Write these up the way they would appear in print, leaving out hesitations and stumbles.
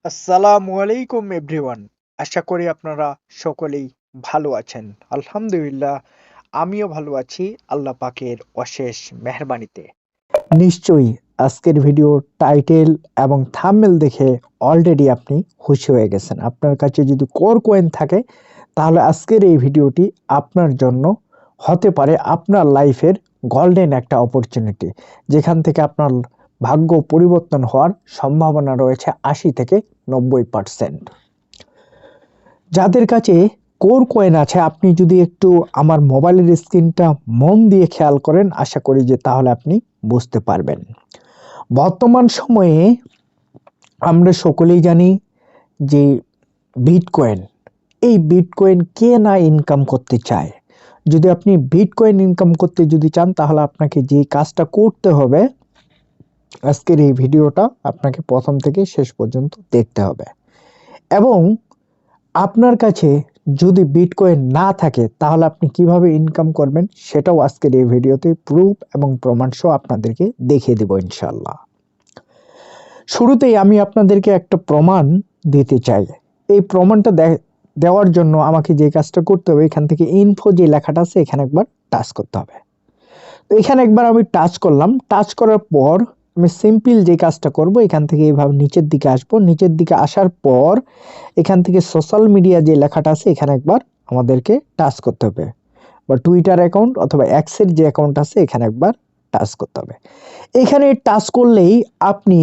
আসসালামু আলাইকুম এভরিওয়ান। আশা করি আপনারা সকলেই ভালো আছেন। আলহামদুলিল্লাহ আমিও ভালো আছি আল্লাহ পাকের অশেষ মেহেরবানিতে। নিশ্চয়ই আজকের ভিডিওর টাইটেল এবং থাম্বনেল দেখে অলরেডি আপনি খুশি হয়ে গেছেন। আপনার কাছে যদি কোর কয়েন থাকে তাহলে আজকের এই ভিডিওটি আপনার জন্য হতে পারে আপনার লাইফের গোল্ডেন একটা অপরচুনিটি, যেখান থেকে আপনার ভাগ্য পরিবর্তন হওয়ার সম্ভাবনা রয়েছে 80 থেকে 90%। যাদের কাছে কোর কয়েন আছে, আপনি যদি একটু আমার মোবাইলের স্ক্রিনটা মন দিয়ে খেয়াল করেন, আশা করি যে তাহলে আপনি বুঝতে পারবেন। বর্তমান সময়ে আমরা সকলেই জানি যে বিটকয়েন, এই বিটকয়েন কে না ইনকাম করতে চায়। যদি আপনি বিটকয়েন ইনকাম করতে যদি চান তাহলে আপনাকে যে কাজটা করতে হবে, আজকের এই ভিডিওটা আপনাকে প্রথম থেকে শেষ পর্যন্ত দেখতে হবে। এবং আপনার কাছে যদি বিটকয়েন না থাকে তাহলে আপনি কিভাবে ইনকাম করবেন সেটাও আজকের এই ভিডিওতে প্রুফ এবং প্রমাণ সহ আপনাদেরকে দেখিয়ে দেব ইনশাল্লাহ। শুরুতেই আমি আপনাদেরকে একটা প্রমাণ দিতে চাই। এই প্রমাণটা দেওয়ার জন্য আমাকে যে কাজটা করতে হবে, এখান থেকে ইনফো যে লেখাটা আছে এখানে একবার টাচ করতে হবে। তো এখানে একবার আমি টাচ করলাম। টাচ করার পর আমি সিম্পল যে কাজটা করব, এখান থেকে এইভাবে নিচের দিকে আসবো। নিচের দিকে আসার পর এখান থেকে সোশ্যাল মিডিয়া যে লেখাটা আছে এখানে একবার আমাদেরকে টাচ করতে হবে, বা টুইটার অ্যাকাউন্ট অথবা এক্সের যে অ্যাকাউন্ট আছে এখানে একবার টাচ করতে হবে। এখানে টাচ করলেই আপনি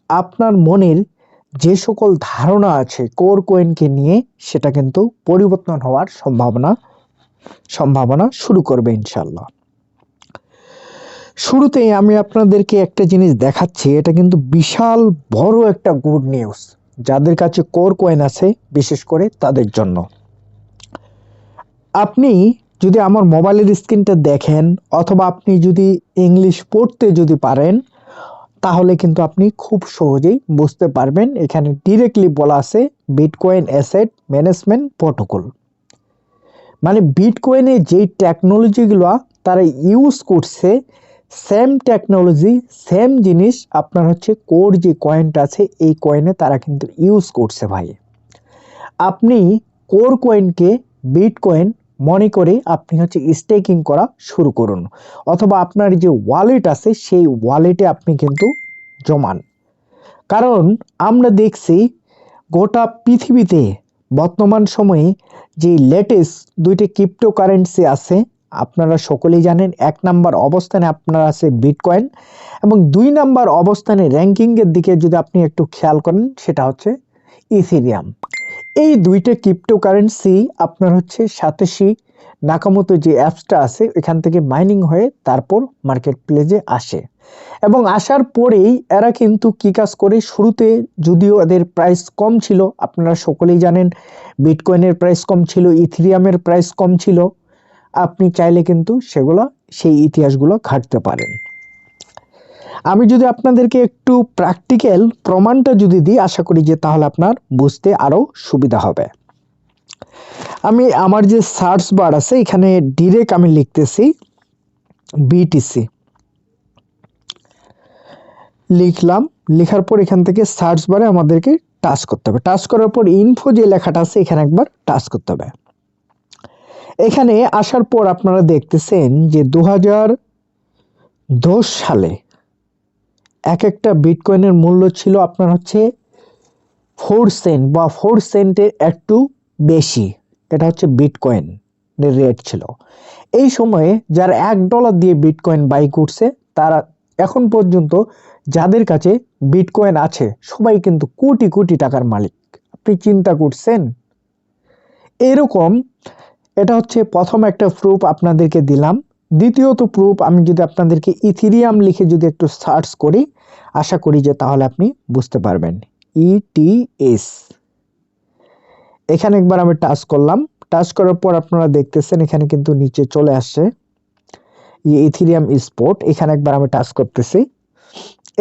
আপনার মনের যে সকল ধারণা আছে কোর কয়েনকে নিয়ে, সেটা কিন্তু পরিবর্তন হওয়ার সম্ভাবনা শুরু করবে ইনশাল্লাহ। শুরুতেই আমি আপনাদেরকে একটা জিনিস দেখাচ্ছি, এটা কিন্তু বিশাল বড় একটা গুড নিউজ যাদের কাছে কোর কয়েন আছে, বিশেষ করে তাদের জন্য। আপনি যদি আমার মোবাইলের স্ক্রিনটা দেখেন অথবা আপনি যদি ইংলিশ পড়তে যদি পারেন তাহলে কিন্তু আপনি খুব সহজেই বুঝতে পারবেন। এখানে ডিরেক্টলি বলা আছে বিটকয়েন অ্যাসেট ম্যানেজমেন্ট প্রোটোকল। মানে বিটকয়েনে যেই টেকনোলজিগুলো তারা ইউজ করছে, সেম টেকনোলজি সেম জিনিস আপনার হচ্ছে কোর যে কয়েনটা আছে এই কয়েনে তারা কিন্তু ইউজ করছে ভাই। আপনি কোর কয়েনকে বিটকয়েন মনে করে আপনি হচ্ছে স্টেকিং করা শুরু করুন, অথবা আপনার যে ওয়ালেট আছে সেই ওয়ালেটে আপনি কিন্তু জমান। কারণ আমরা দেখছি গোটা পৃথিবীতে বর্তমান সময়ে যে লেটেস্ট দুইটি ক্রিপ্টোকারেন্সি আছে, আপনারা সকলেই জানেন। 1 নাম্বার অবস্থানে আপনার আছে বিটকয়েন, এবং 2 নাম্বার অবস্থানে র্যাঙ্কিংয়ের দিকে যদি আপনি একটু খেয়াল করেন সেটা হচ্ছে ইথেরিয়াম। এই দুইটা ক্রিপ্টোকারেন্সি আপনার হচ্ছে সাতোশি নাকামোতো যে অ্যাপসটা আছে এখান থেকে মাইনিং হয়ে তারপর মার্কেট প্লেসে আসে। এবং আসার পরেই এরা কিন্তু কি কাজ করে, শুরুতে যদিও এদের প্রাইস কম ছিল, আপনারা সকলেই জানেন বিটকয়েনের প্রাইস কম ছিল, ইথেরিয়ামের প্রাইস কম ছিল। আপনি চাইলে কিন্তু সেই ইতিহাসগুলো ঘাঁটতে পারেন। আমি যদি আপনাদেরকে একটু প্র্যাকটিক্যাল প্রমাণটা যদি দিই, আশা করি যে তাহলে আপনার বুঝতে আরো সুবিধা হবে। আমি আমার যে সার্চ বার আছে এখানে ডিরেক্ট আমি লিখতেছি বিটিসি, লিখলাম। লেখার পর এখান থেকে সার্চ বারে আমাদেরকে টাচ করতে হবে। টাচ করার পর ইনফো যে লেখাটা আছে এখানে একবার টাচ করতে হবে। এখানে আসার পর আপনারা দেখতেছেন যে 2010 সালে এক একটা বিটকয়েনের মূল্য ছিল আপনার হচ্ছে 4 সেন্ট বা 4 সেন্টের একটু বেশি। এটা হচ্ছে বিটকয়েনের রেট ছিল। এই সময়ে যারা $1 দিয়ে বিটকয়েন বাই করছে তারা এখন পর্যন্ত, যাদের কাছে বিটকয়েন আছে সবাই কিন্তু কোটি কোটি টাকার মালিক। আপনি চিন্তা করছেন? এরকম এটা হচ্ছে প্রথম একটা প্রুফ আপনাদেরকে দিলাম। দ্বিতীয়ত প্রুফ, আমি যদি আপনাদেরকে ইথেরিয়াম লিখে যদি একটু সার্চ করি, আশা করি যে তাহলে আপনি বুঝতে পারবেন। ইটিএস, এখানে একবার আমি টাচ করলাম। টাচ করার পর আপনারা দেখতেছেন এখানে কিন্তু নিচে চলে আসছে ইথেরিয়াম স্পট। এখানে একবার আমি টাচ করতেছি।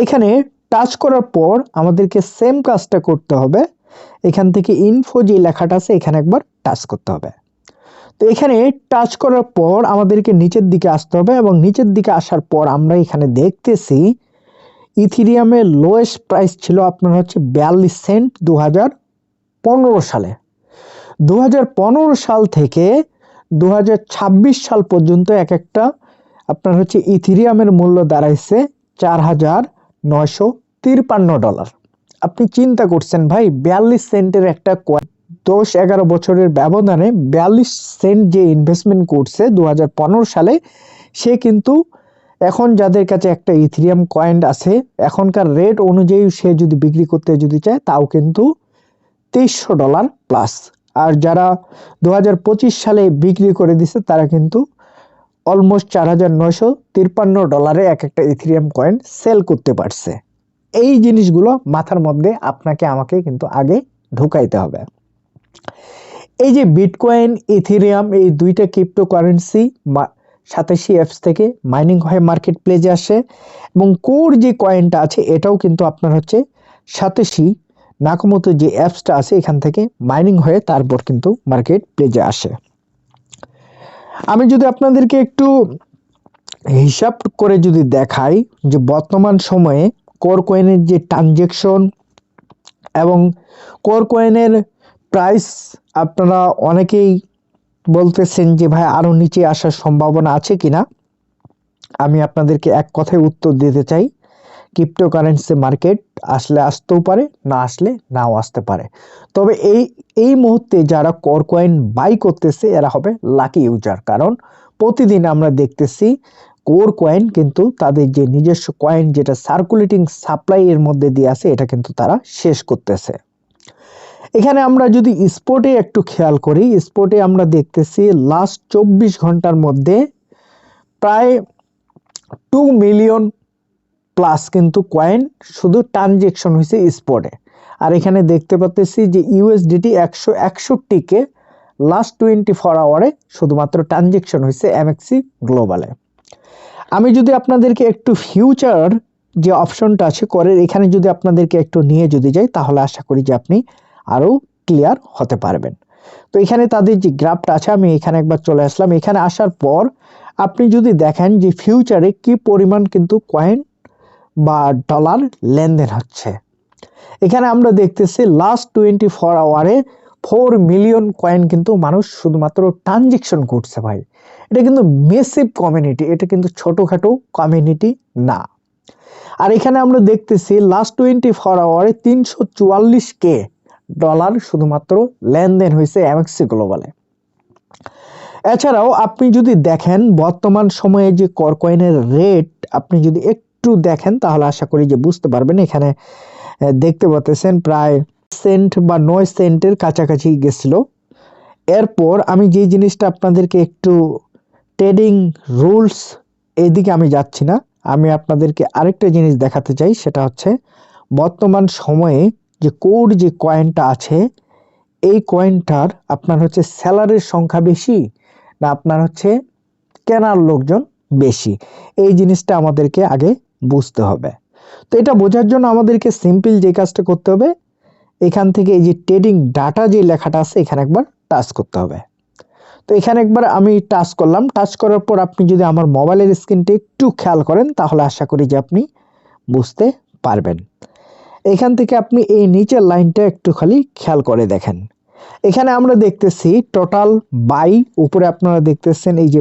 এখানে টাচ করার পর আমাদেরকে সেম কাজটা করতে হবে। এখান থেকে ইনফো যে লেখাটা আছে এখানে একবার টাচ করতে হবে। তো এখানে টাচ করার পর আমাদেরকে নিচের দিকে আসতে হবে, এবং নিচের দিকে আসার পর আমরা এখানে দেখতেছি ইথিরিয়ামের লোয়েস্ট প্রাইস ছিল আপনার হচ্ছে 42 সেন্ট 2015 সালে। 2015 সাল থেকে 2026 সাল পর্যন্ত এক একটা আপনার হচ্ছে ইথিরিয়ামের মূল্য দাঁড়াইছে $4,953। আপনি চিন্তা করছেন ভাই, 42 সেন্টের একটা 10-11 বছরের ব্যবধানে 42 সেন্ট যে ইনভেস্টমেন্ট করছে 2015 সালে, সে কিন্তু এখন যাদের কাছে একটা ইথিরিয়াম কয়েন আছে, এখনকার রেট অনুযায়ী সে যদি বিক্রি করতে যদি চায় তাও কিন্তু $2300 প্লাস। আর যারা 2025 সালে বিক্রি করে দিছে তারা কিন্তু অলমোস্ট $4,953 এক একটা ইথিরিয়াম কয়েন সেল করতে পারছে। এই জিনিসগুলো মাথার মধ্যে আপনাকে আমাকে কিন্তু আগে ঢুকাইতে হবে। এই যে বিটকয়েন, ইথিরিয়াম, এই দুইটা ক্রিপ্টোকারেন্সি 87 অ্যাপস থেকে মাইনিং হয়ে মার্কেট প্লেসে আসে, এবং কোর যে কয়েনটা আছে এটাও কিন্তু আপনার হচ্ছে 87 নাকামোতো যে অ্যাপসটা আছে এখান থেকে মাইনিং হয়ে তারপর কিন্তু মার্কেট প্লেসে আসে। আমি যদি আপনাদেরকে একটু হিসাব করে যদি দেখাই যে বর্তমান সময়ে কোর কয়েনের যে ট্রানজ্যাকশন এবং কোর কয়েনের প্রাইস, আপনারা অনেকেই বলতেছেন যে ভাই আরো নিচে আসার সম্ভাবনা আছে কিনা। আমি আপনাদেরকে এক কথায় উত্তর দিতে চাই, ক্রিপ্টোকারেন্সি মার্কেট আসলে আসতেও পারে, না আসলে নাও আসতে পারে। তবে এই মুহূর্তে যারা কোর কয়েন বাই করতেছে এরা হবে লাকি ইউজার, কারণ প্রতিদিন আমরা দেখতেছি কোর কয়েন কিন্তু তাদের যে নিজস্ব কয়েন যেটা সার্কুলেটিং সাপ্লাই এর মধ্যে দিয়ে আছে এটা কিন্তু তারা শেষ করতেছে। এখানে আমরা যদি স্পটে একটু খেয়াল করি, স্পটে আমরা দেখতেছি লাস্ট 24 ঘন্টার মধ্যে প্রায় 2 মিলিয়ন প্লাস কিন্তু কয়েন শুধু ট্রানজেকশন হয়েছে স্পটে। আর এখানে দেখতে পাচ্ছি যে ইউএসডিটি 161 কে লাস্ট 24 আওয়ারে শুধুমাত্র ট্রানজেকশন হয়েছে এমএক্সি গ্লোবালে। আমি যদি আপনাদেরকে একটু ফিউচার যে অপশনটা আছে করের, এখানে যদি আপনাদেরকে একটু নিয়ে যদি যাই তাহলে আশা করি যে আপনি আরো ক্লিয়ার হতে পারবেন। তো এখানে তাদের যে গ্রাফটা আছে, আমি এখানে একবার চলে আসলাম। এখানে আসার পর আপনি যদি দেখেন যে ফিউচারে কি পরিমাণ কিন্তু কয়েন বা ডলার লেনদেন হচ্ছে, এখানে আমরা দেখতেছি লাস্ট 24 আওয়ারে 4 মিলিয়ন কয়েন কিন্তু মানুষ শুধুমাত্র ট্রানজেকশন করছে ভাই। এটা কিন্তু মেসিভ কমিউনিটি, এটা কিন্তু ছোটখাটো কমিউনিটি না। আর এখানে আমরা দেখতেছি লাস্ট 24 আওয়ারে 344 ডলার শুধুমাত্র লেনদেন হয়েছে এমএক্সি গ্লোবালে। এছাড়াও আপনি যদি দেখেন বর্তমান সময়ে যে কোর কয়েনের রেট আপনি যদি একটু দেখেন তাহলে আশা করি যে বুঝতে পারবেন। এখানে দেখতে পাচ্ছেন প্রায় সেন্ট বা 9 সেন্টের কাছাকাছি গেছিল। এরপর আমি যে জিনিসটা আপনাদেরকে একটু ট্রেডিং রুলস এইদিকে আমি যাচ্ছি না, আমি আপনাদেরকে আরেকটা জিনিস দেখাতে চাই, সেটা হচ্ছে বর্তমান সময়ে যে কোর যে কয়েনটা আছে এই কয়েনটার আপনার হচ্ছে সেলারের সংখ্যা বেশি না আপনার হচ্ছে কেনার লোকজন বেশি, এই জিনিসটা আমাদেরকে আগে বুঝতে হবে। তো এটা বোঝার জন্য আমাদেরকে সিম্পল যে কাজটা করতে হবে, এখান থেকে এই যে ট্রেডিং ডাটা যে লেখাটা আছে এখানে একবার টাচ করতে হবে। তো এখানে একবার আমি টাচ করলাম, টাচ করার পর আপনি যদি আমার মোবাইলের স্ক্রিনটা একটু খেয়াল করেন তাহলে আশা করি যে আপনি বুঝতে পারবেন। এখান থেকে আপনি এই নিচের লাইনটা একটু খালি খেয়াল করে দেখেন। এখানে আমরা দেখতেছি টোটাল বাই, উপরে আপনারা দেখতেছেন এই যে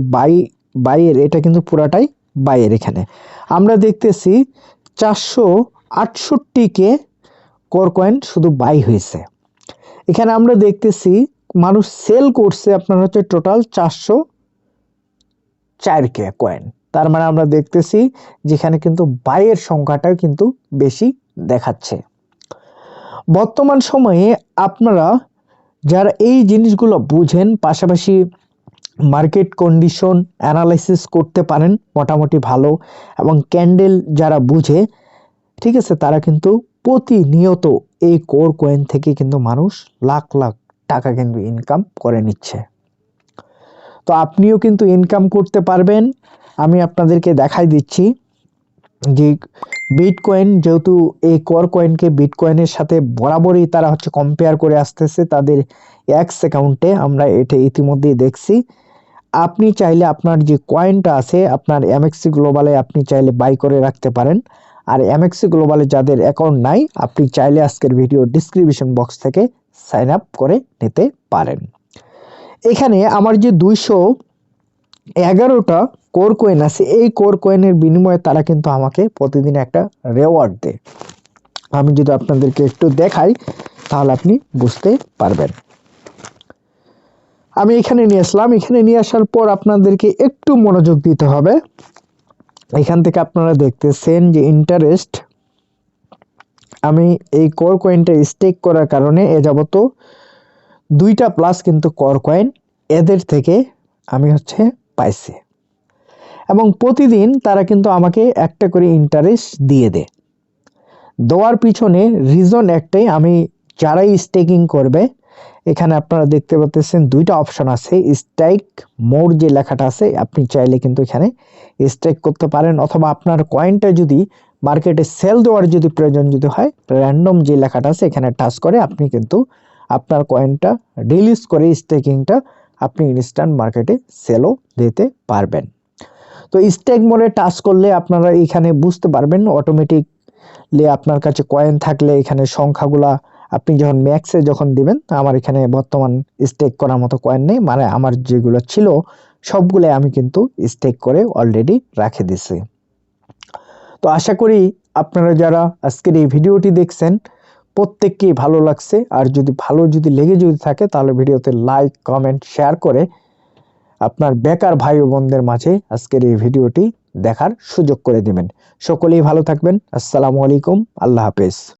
বাইয়ের এটা কিন্তু পুরাটাই বাইয়ের। এখানে আমরা দেখতেছি 468 কোর কয়েন শুধু বাই হয়েছে। এখানে আমরা দেখতেছি মানুষ সেল করছে আপনার হচ্ছে টোটাল 404 কয়েন। তার মানে আমরা দেখতেছি যেখানে কিন্তু বাইয়ের সংখ্যাটাও কিন্তু বেশি দেখাচ্ছে। বর্তমান সময়ে আপনারা যারা এই জিনিসগুলো বুঝেন, পাশাপাশি মার্কেট কন্ডিশন অ্যানালাইসিস করতে পারেন মোটামুটি ভালো, এবং ক্যান্ডেল যারা বুঝে, ঠিক আছে, তারা কিন্তু প্রতিনিয়ত এই কোর কয়েন থেকে কিন্তু মানুষ লাখ লাখ টাকা কিন্তু ইনকাম করে নিচ্ছে। তো আপনিও কিন্তু ইনকাম করতে পারবেন। আমি আপনাদেরকে দেখাই দিচ্ছি যে বিটকয়েন, যেহেতু এই কোর কয়েনকে বিটকয়েনের সাথে বরাবরই তারা হচ্ছে কম্পেয়ার করে আসতেছে তাদের এক্স অ্যাকাউন্টে, আমরা এটা ইতিমধ্যেই দেখছি। আপনি চাইলে আপনার যে কয়েনটা আছে আপনার এমএক্সি গ্লোবালে আপনি চাইলে বাই করে রাখতে পারেন। আর এমএক্সি গ্লোবালে যাদের অ্যাকাউন্ট নাই, আপনি চাইলে আজকের ভিডিও ডিসক্রিপশন বক্স থেকে সাইন আপ করে নিতে পারেন। এখানে আমার যে 211টা কোর কয়েন আছে, এই কোর কয়েনের বিনিময়ে তারা কিন্তু আমাকে প্রতিদিন একটা রেওয়ার্ড দেয়। আমি যদি আপনাদেরকে একটু দেখাই তাহলে আপনি বুঝতে পারবেন। আমি এখানে নিয়ে আসলাম, এখানে নিয়ে আসার পর আপনাদেরকে একটু মনোযোগ দিতে হবে। এখান থেকে আপনারা দেখতেছেন যে ইন্টারেস্ট, আমি এই কোর কয়েনটা স্টেক করার কারণে এ যাবত 2টা প্লাস কিন্তু কোর কয়েন এদের থেকে আমি পাইছি, এবং প্রতিদিন তারা কিন্তু আমাকে একটা করে ইন্টারেস্ট দিয়ে দেয়। দেওয়ার পিছনে রিজন একটাই, আমি যারাই স্টেকিং করবে, এখানে আপনারা দেখতে পাচ্ছেন 2টা অপশন আছে। স্ট্রাইক মোর যে লেখাটা আছে, আপনি চাইলে কিন্তু এখানে স্ট্রাইক করতে পারেন, অথবা আপনার কয়েনটা যদি মার্কেটে সেল দেওয়ার যদি প্রয়োজন যদি হয়, র্যান্ডম যে লেখাটা আছে এখানে টাচ করে আপনি কিন্তু আপনার কয়েনটা রিলিজ করে স্টেকিংটা আপনি ইনস্ট্যান্ট মার্কেটে সেলও দিতে পারবেন। তো স্টেক মোডে টাচ করলে আপনারা এখানে বুঝতে পারবেন অটোমেটিকলি আপনার কাছে কয়েন থাকলে এখানে সংখ্যাগুলা আপনি যখন ম্যাক্সে যখন দিবেন, আমার এখানে বর্তমান স্টেক করার মতো কয়েন নেই, মানে আমার যেগুলো ছিল সবগুলো আমি কিন্তু স্টেক করে অলরেডি রেখে দিছি। তো আশা করি আপনারা যারা আজকের এই ভিডিওটি দেখছেন প্রত্যেককেই ভালো লাগছে, আর যদি ভালো লেগে থাকে তাহলে ভিডিওতে লাইক কমেন্ট শেয়ার করে আপনার বেকার ভাই ও বোনদের মাঝে আজকের এই ভিডিওটি দেখার সুযোগ করে দিবেন। সকলেই ভালো থাকবেন। আসসালামু আলাইকুম, আল্লাহ হাফেজ।